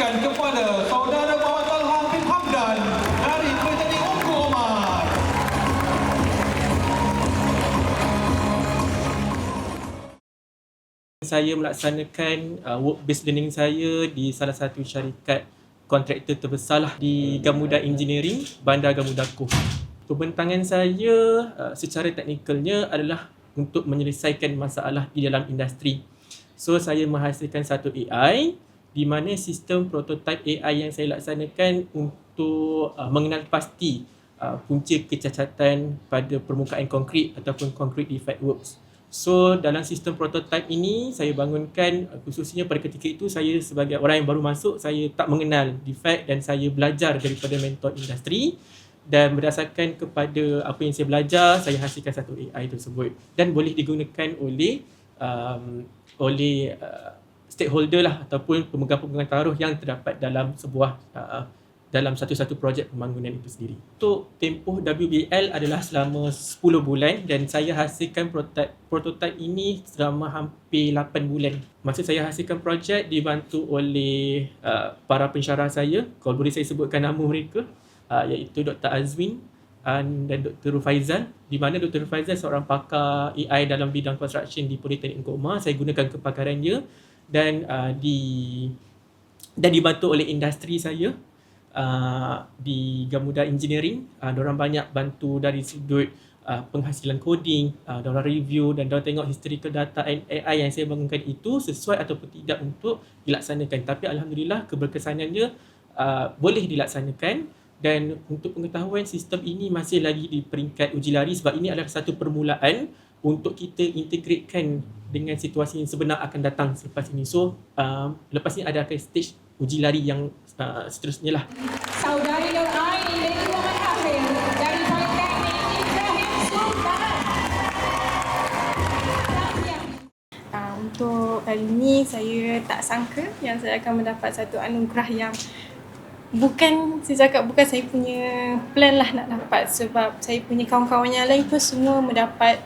laksanakan kepada Saudara Muhammad Talha bin Hamdan dari Politeknik Unggu Oman. Saya melaksanakan work-based learning saya di salah satu syarikat kontraktor terbesar lah di Gamuda Engineering, Bandar Gamuda Koh. Pembentangan saya secara teknikalnya adalah untuk menyelesaikan masalah di dalam industri. So, saya menghasilkan satu AI di mana sistem prototype AI yang saya laksanakan untuk mengenal pasti punca kecacatan pada permukaan konkrit ataupun concrete defect works. So, dalam sistem prototype ini saya bangunkan, khususnya pada ketika itu saya sebagai orang yang baru masuk, saya tak mengenal defect dan saya belajar daripada mentor industri, dan berdasarkan kepada apa yang saya belajar, saya hasilkan satu AI tersebut dan boleh digunakan oleh stakeholder lah ataupun pemegang-pemegang taruh yang terdapat dalam sebuah dalam satu-satu projek pembangunan itu sendiri. Untuk tempoh WBL adalah selama 10 bulan dan saya hasilkan prototype ini selama hampir 8 bulan. Masa saya hasilkan projek dibantu oleh para pensyarah saya, kalau boleh saya sebutkan nama mereka, iaitu Dr. Azwin dan Dr. Rufaizal, di mana Dr. Rufaizal seorang pakar AI dalam bidang construction di Politeknik Unggu Oman. Saya gunakan kepakaran dia dan dibantu oleh industri saya di Gamuda Engineering. Diorang banyak bantu dari sudut penghasilan coding, diorang review dan diorang tengok historical data AI yang saya bangunkan itu sesuai ataupun tidak untuk dilaksanakan. Tapi alhamdulillah keberkesanannya boleh dilaksanakan. Dan untuk pengetahuan, sistem ini masih lagi di peringkat uji lari sebab ini adalah satu permulaan untuk kita integratekan dengan situasi yang sebenar akan datang selepas ini. So, lepas ini ada stage uji lari yang seterusnya lah. Saudari Nur Aini dari Muhammad Hafiz dari Politeknik Ibrahim Sultan. Untuk kali ini saya tak sangka yang saya akan mendapat satu anugerah yang bukan saya punya plan lah nak dapat, sebab saya punya kawan-kawan yang lain pun semua mendapat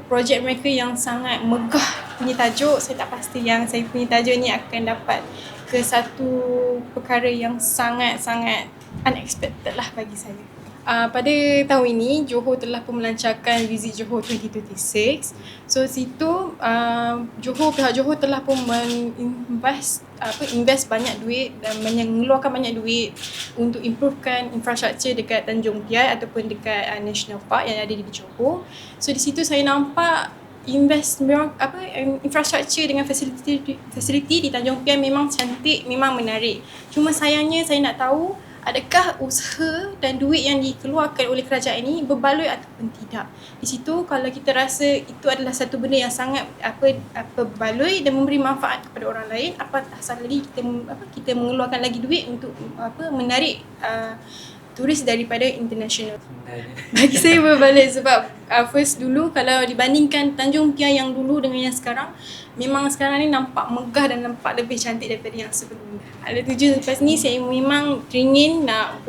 projek mereka yang sangat megah punya tajuk. Saya tak pasti yang saya punya tajuk ni akan dapat ke satu perkara yang sangat-sangat unexpected lah bagi saya. Pada tahun ini, Johor telah pun melancarkan Visit Johor 2026. So, situ pihak Johor telah pun invest banyak duit dan mengeluarkan banyak duit untuk improvekan infrastruktur dekat Tanjung Piai ataupun dekat National Park yang ada di Johor. So, di situ saya nampak infrastruktur dengan fasiliti di Tanjung Piai memang cantik, memang menarik. Cuma sayangnya saya nak tahu, adakah usaha dan duit yang dikeluarkan oleh kerajaan ini berbaloi ataupun tidak. Di situ kalau kita rasa itu adalah satu benda yang sangat berbaloi dan memberi manfaat kepada orang lain, apa asal lagi kita mengeluarkan lagi duit untuk menarik turis daripada international. Bagi saya berbalik sebab first dulu kalau dibandingkan Tanjung Piai yang dulu dengan yang sekarang, memang sekarang ni nampak megah dan nampak lebih cantik daripada yang sebelum. Ada tujuan lepas ni saya memang teringin nak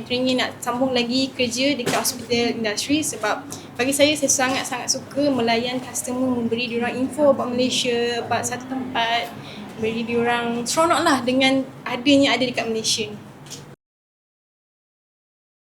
teringin nak sambung lagi kerja dekat hospital industri sebab bagi saya sangat-sangat suka melayan customer, memberi diorang info about Malaysia, about satu tempat, beri diorang seronok lah dengan ada dekat Malaysia ni.